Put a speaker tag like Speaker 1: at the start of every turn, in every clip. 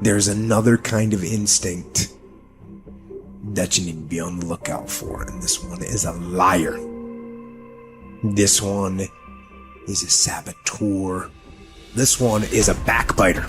Speaker 1: there's another kind of instinct that you need to be on the lookout for, and this one is a liar. This one is a saboteur. This one is a backbiter.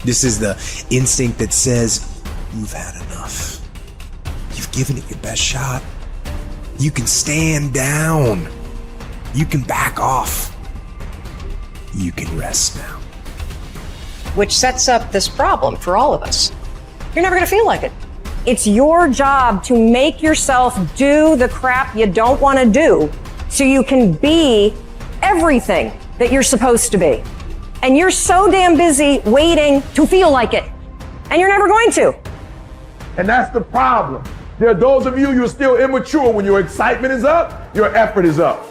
Speaker 1: This is the instinct that says, you've had enough. You've given it your best shot. You can stand down. You can back off. You can rest now.
Speaker 2: Which sets up this problem for all of us. You're never going to feel like it.
Speaker 3: It's your job to make yourself do the crap you don't want to do so you can be everything that you're supposed to be. And you're so damn busy waiting to feel like it. And you're never going to.
Speaker 4: And that's the problem. There are those of you, you're still immature. When your excitement is up, your effort is up.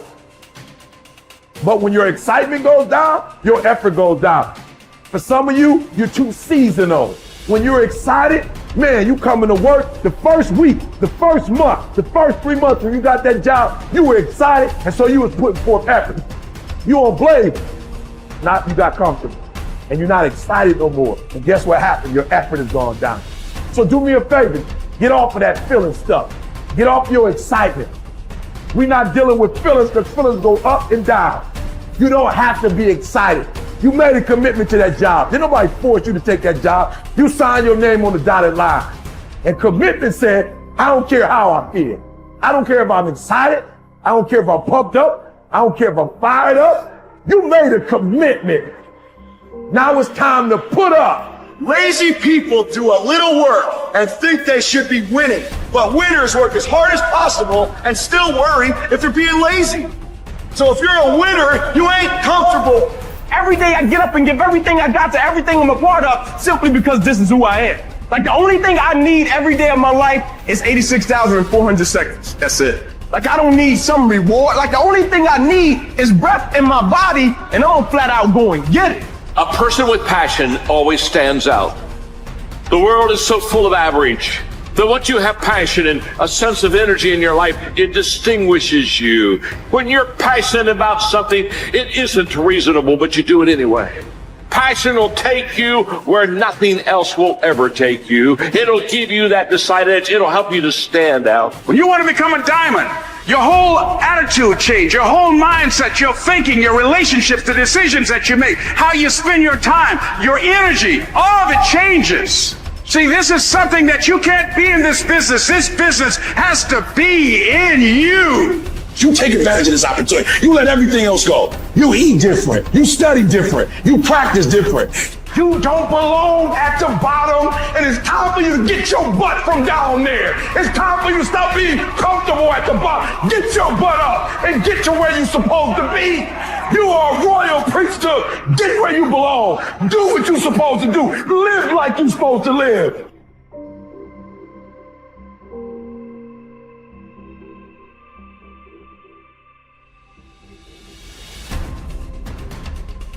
Speaker 4: But when your excitement goes down, your effort goes down. For some of you, you're too seasonal. When you're excited, man, you coming to work the first week, the first month, the first 3 months when you got that job, you were excited, and so you was putting forth effort. You on blade. Now you got comfortable, and you're not excited no more. And guess what happened? Your effort has gone down. So do me a favor, get off of that feeling stuff. Get off your excitement. We're not dealing with feelings because feelings go up and down. You don't have to be excited. You made a commitment to that job. Did nobody force you to take that job? You signed your name on the dotted line. And commitment said, I don't care how I feel. I don't care if I'm excited. I don't care if I'm pumped up. I don't care if I'm fired up. You made a commitment. Now it's time to put up.
Speaker 5: Lazy people do a little work and think they should be winning, but winners work as hard as possible and still worry if they're being lazy. So if you're a winner, you ain't comfortable.
Speaker 6: Every day I get up and give everything I got to everything I'm a part of simply because this is who I am. Like the only thing I need every day of my life is 86,400 seconds. That's it. Like I don't need some reward. Like the only thing I need is breath in my body, and I'm flat out going get it.
Speaker 7: A person with passion always stands out. The world is so full of average that once you have passion and a sense of energy in your life, it distinguishes you. When you're passionate about something, it isn't reasonable, but you do it anyway. Passion will take you where nothing else will ever take you. It'll give you that decided edge. It'll help you to stand out.
Speaker 6: When you want to become a diamond, your whole attitude change, your whole mindset, your thinking, your relationships, the decisions that you make, how you spend your time, your energy, all of it changes. See, this is something that you can't be in this business. This business has to be in you.
Speaker 5: You take advantage of this opportunity. You let everything else go. You eat different. You study different. You practice different.
Speaker 6: You don't belong at the bottom, and it's time for you to get your butt from down there. It's time for you to stop being comfortable at the bottom. Get your butt up and get to where you're supposed to be. You are a royal priesthood. Get where you belong. Do what you're supposed to do. Live like you're supposed to live.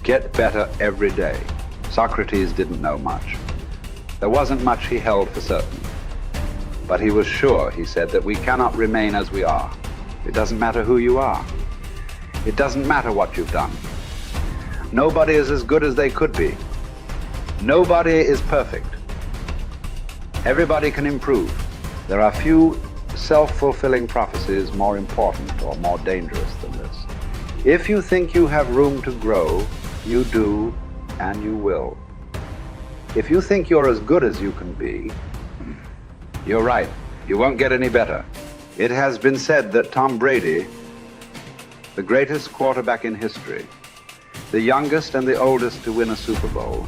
Speaker 8: Get better every day. Socrates didn't know much. There wasn't much he held for certain. But he was sure, he said, that we cannot remain as we are. It doesn't matter who you are. It doesn't matter what you've done. Nobody is as good as they could be. Nobody is perfect. Everybody can improve. There are few self-fulfilling prophecies more important or more dangerous than this. If you think you have room to grow, you do, and you will. If you think you're as good as you can be, you're right. You won't get any better. It has been said that Tom Brady, the greatest quarterback in history, the youngest and the oldest to win a Super Bowl,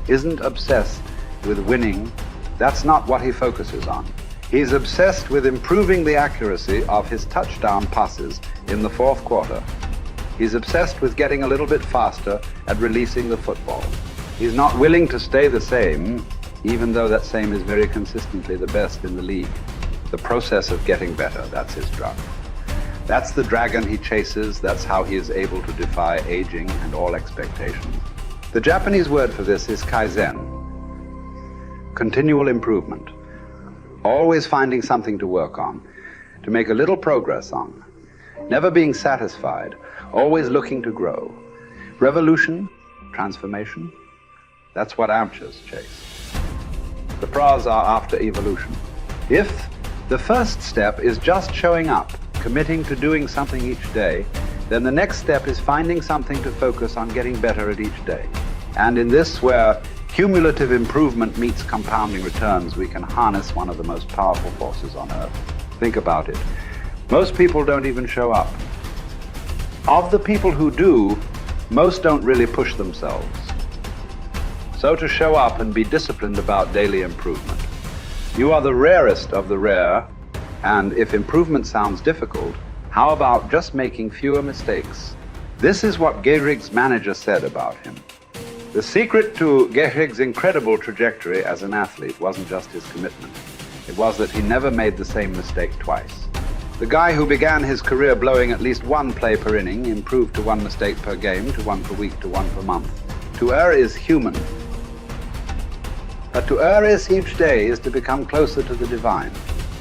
Speaker 8: isn't obsessed with winning. That's not what he focuses on. He's obsessed with improving the accuracy of his touchdown passes in the fourth quarter. He's obsessed with getting a little bit faster at releasing the football. He's not willing to stay the same, even though that same is very consistently the best in the league. The process of getting better, that's his drug. That's the dragon he chases. That's how he is able to defy aging and all expectations. The Japanese word for this is kaizen, continual improvement. Always finding something to work on, to make a little progress on. Never being satisfied, always looking to grow. Revolution, transformation, That's what amateurs chase. The pros are after evolution. If the first step is just showing up, committing to doing something each day, then the next step is finding something to focus on getting better at each day. And in this, where cumulative improvement meets compounding returns, we can harness one of the most powerful forces on earth. Think about it. Most people don't even show up. Of the people who do, most don't really push themselves. So to show up and be disciplined about daily improvement. You are the rarest of the rare, and if improvement sounds difficult, how about just making fewer mistakes? This is what Gehrig's manager said about him. The secret to Gehrig's incredible trajectory as an athlete wasn't just his commitment. It was that he never made the same mistake twice. The guy who began his career blowing at least one play per inning improved to one mistake per game, to one per week, to one per month. To err is human. But to err is each day is to become closer to the divine.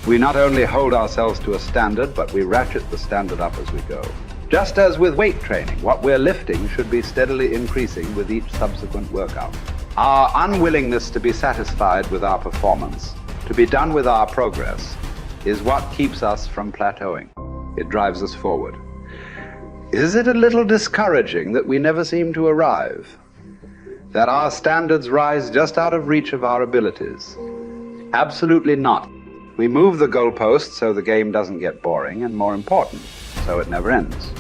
Speaker 8: We not only hold ourselves to a standard, but we ratchet the standard up as we go. Just as with weight training, what we're lifting should be steadily increasing with each subsequent workout. Our unwillingness to be satisfied with our performance, to be done with our progress, is what keeps us from plateauing. It drives us forward. Is it a little discouraging that we never seem to arrive? That our standards rise just out of reach of our abilities? Absolutely not. We move the goalpost so the game doesn't get boring, and more important, so it never ends.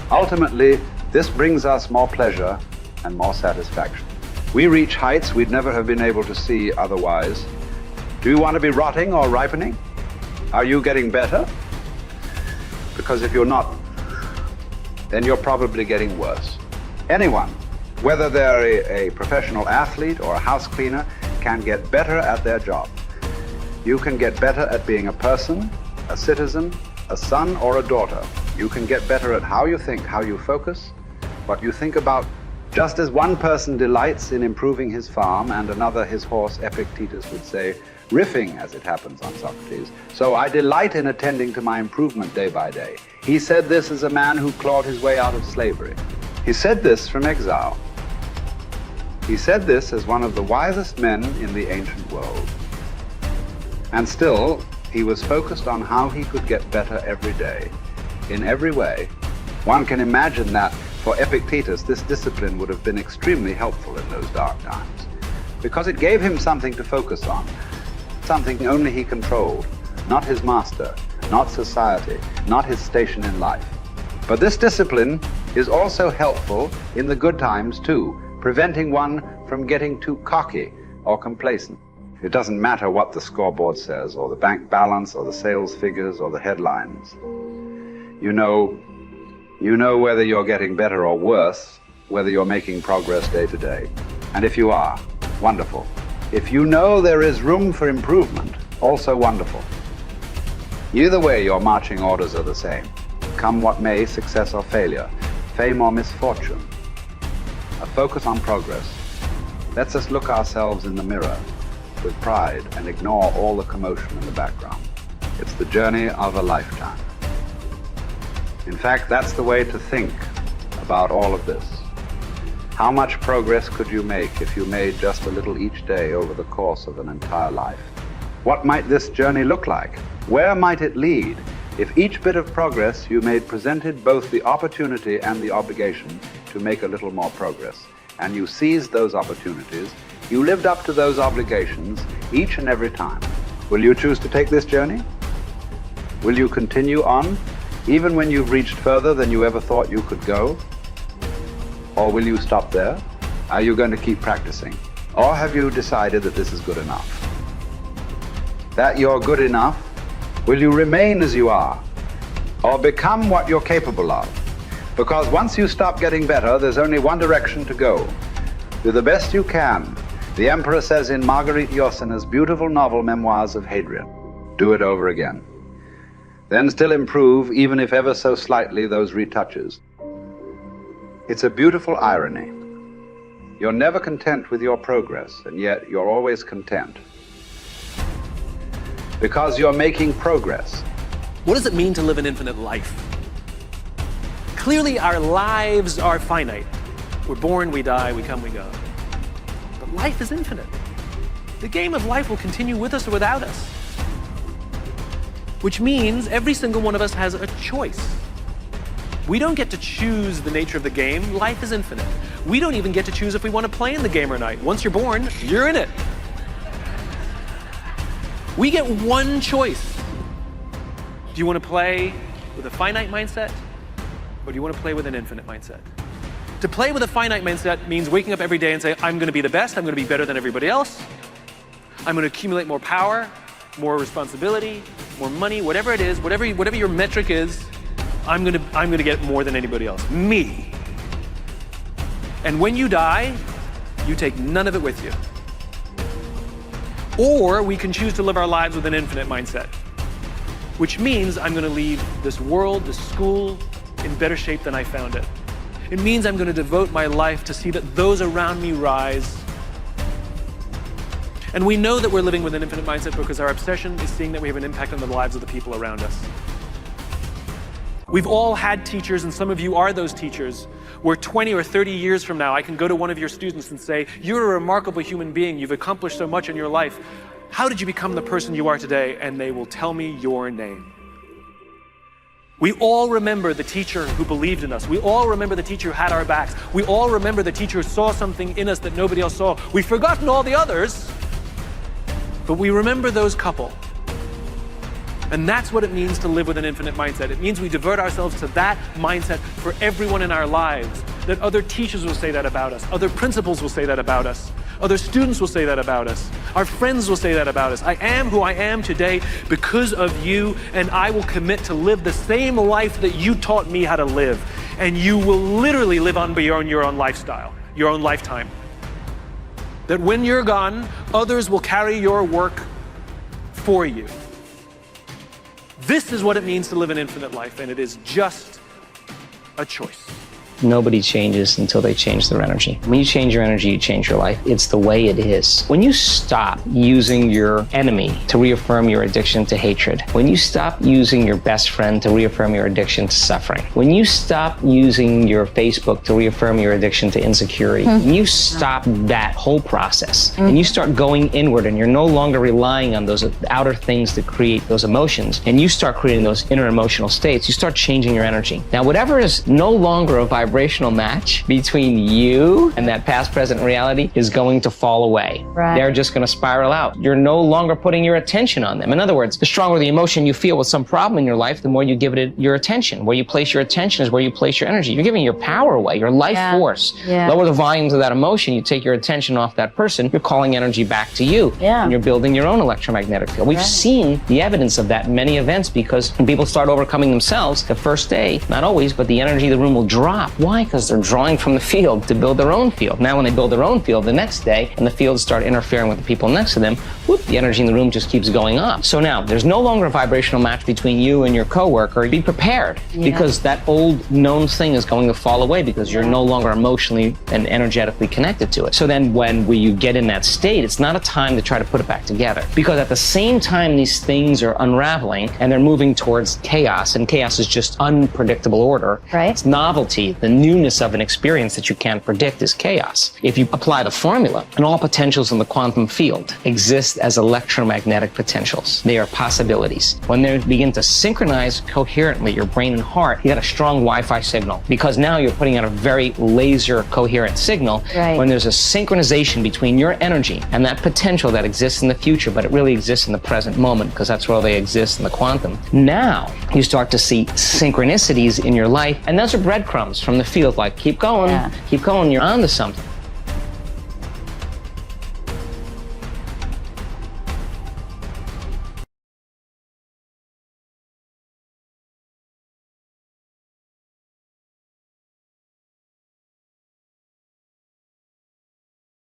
Speaker 8: Ultimately, this brings us more pleasure and more satisfaction. We reach heights we'd never have been able to see otherwise. Do you want to be rotting or ripening? Are you getting better? Because if you're not, then you're probably getting worse. Anyone, whether they're a professional athlete or a house cleaner, can get better at their job. You can get better at being a person, a citizen, a son or a daughter. You can get better at how you think, how you focus, what you think about. Just as one person delights in improving his farm and another his horse, Epictetus would say, riffing as it happens on Socrates, so I delight in attending to my improvement day by day. He said this as a man who clawed his way out of slavery. He said this from exile. He said this as one of the wisest men in the ancient world. And still, he was focused on how he could get better every day, in every way. One can imagine that for Epictetus, this discipline would have been extremely helpful in those dark times, because it gave him something to focus on, something only he controlled, not his master, not society, not his station in life. But this discipline is also helpful in the good times too, preventing one from getting too cocky or complacent. It doesn't matter what the scoreboard says, or the bank balance, or the sales figures, or the headlines. You know whether you're getting better or worse, whether you're making progress day to day. And if you are, wonderful. If you know there is room for improvement, also wonderful. Either way, your marching orders are the same. Come what may, success or failure, fame or misfortune. A focus on progress lets us look ourselves in the mirror with pride and ignore all the commotion in the background. It's the journey of a lifetime. In fact, that's the way to think about all of this. How much progress could you make if you made just a little each day over the course of an entire life? What might this journey look like? Where might it lead if each bit of progress you made presented both the opportunity and the obligation to make a little more progress, and you seized those opportunities, you lived up to those obligations each and every time? Will you choose to take this journey? Will you continue on, even when you've reached further than you ever thought you could go? Or will you stop there? Are you going to keep practicing? Or have you decided that this is good enough? That you're good enough? Will you remain as you are? Or become what you're capable of? Because once you stop getting better, there's only one direction to go. Do the best you can. The Emperor says in Marguerite Yourcenar's beautiful novel Memoirs of Hadrian, do it over again. Then still improve, even if ever so slightly, those retouches. It's a beautiful irony. You're never content with your progress, and yet you're always content. Because you're making progress.
Speaker 9: What does it mean to live an infinite life? Clearly, our lives are finite. We're born, we die, we come, we go. But life is infinite. The game of life will continue with us or without us. Which means every single one of us has a choice. We don't get to choose the nature of the game. Life is infinite. We don't even get to choose if we want to play in the game or not. Once you're born, you're in it. We get one choice. Do you want to play with a finite mindset, or do you want to play with an infinite mindset? To play with a finite mindset means waking up every day and say, I'm going to be the best, I'm going to be better than everybody else, I'm going to accumulate more power, more responsibility, more money, whatever it is, whatever your metric is, I'm going to get more than anybody else. Me. And when you die, you take none of it with you. Or we can choose to live our lives with an infinite mindset, which means I'm going to leave this world, this school, in better shape than I found it. It means I'm going to devote my life to see that those around me rise. And we know that we're living with an infinite mindset because our obsession is seeing that we have an impact on the lives of the people around us. We've all had teachers, and some of you are those teachers, where 20 or 30 years from now, I can go to one of your students and say, you're a remarkable human being, you've accomplished so much in your life. How did you become the person you are today? And they will tell me your name. We all remember the teacher who believed in us. We all remember the teacher who had our backs. We all remember the teacher who saw something in us that nobody else saw. We've forgotten all the others, but we remember those couple. And that's what it means to live with an infinite mindset. It means we divert ourselves to that mindset for everyone in our lives. That other teachers will say that about us. Other principals will say that about us. Other students will say that about us. Our friends will say that about us. I am who I am today because of you, and I will commit to live the same life that you taught me how to live. And you will literally live on beyond your own lifestyle, your own lifetime. That when you're gone, others will carry your work for you. This is what it means to live an infinite life, and it is just a choice.
Speaker 10: Nobody changes until they change their energy. When you change your energy, you change your life. It's the way it is. When you stop using your enemy to reaffirm your addiction to hatred, when you stop using your best friend to reaffirm your addiction to suffering, when you stop using your Facebook to reaffirm your addiction to insecurity, when you stop that whole process and you start going inward and you're no longer relying on those outer things that create those emotions, and you start creating those inner emotional states, you start changing your energy. Now, whatever is no longer a vibrational match between you and that past, present reality is going to fall away.
Speaker 11: Right.
Speaker 10: They're just going to spiral out. You're no longer putting your attention on them. In other words, the stronger the emotion you feel with some problem in your life, the more you give it your attention. Where you place your attention is where you place your energy. You're giving your power away, your life force.
Speaker 11: Yeah.
Speaker 10: Lower the volumes of that emotion, you take your attention off that person, you're calling energy back to you.
Speaker 11: Yeah.
Speaker 10: And you're building your own electromagnetic field. We've seen the evidence of that in many events, because when people start overcoming themselves, the first day, not always, but the energy of the room will drop. Why? Because they're drawing from the field to build their own field. Now when they build their own field the next day and the fields start interfering with the people next to them, whoop, the energy in the room just keeps going up. So now there's no longer a vibrational match between you and your coworker. Be prepared, because that old known thing is going to fall away because you're no longer emotionally and energetically connected to it. So then when you get in that state, it's not a time to try to put it back together, because at the same time these things are unraveling and they're moving towards chaos, and chaos is just unpredictable order.
Speaker 11: Right.
Speaker 10: It's novelty, the newness of an experience that you can't predict is chaos. If you apply the formula, and all potentials in the quantum field exist as electromagnetic potentials. They are possibilities. When they begin to synchronize coherently, your brain and heart, you got a strong Wi-Fi signal, because now you're putting out a very laser coherent signal.
Speaker 11: Right.
Speaker 10: When there's a synchronization between your energy and that potential that exists in the future, but it really exists in the present moment, because that's where they exist in the quantum. Now you start to see synchronicities in your life, and those are breadcrumbs from the field, like keep going, you're onto something.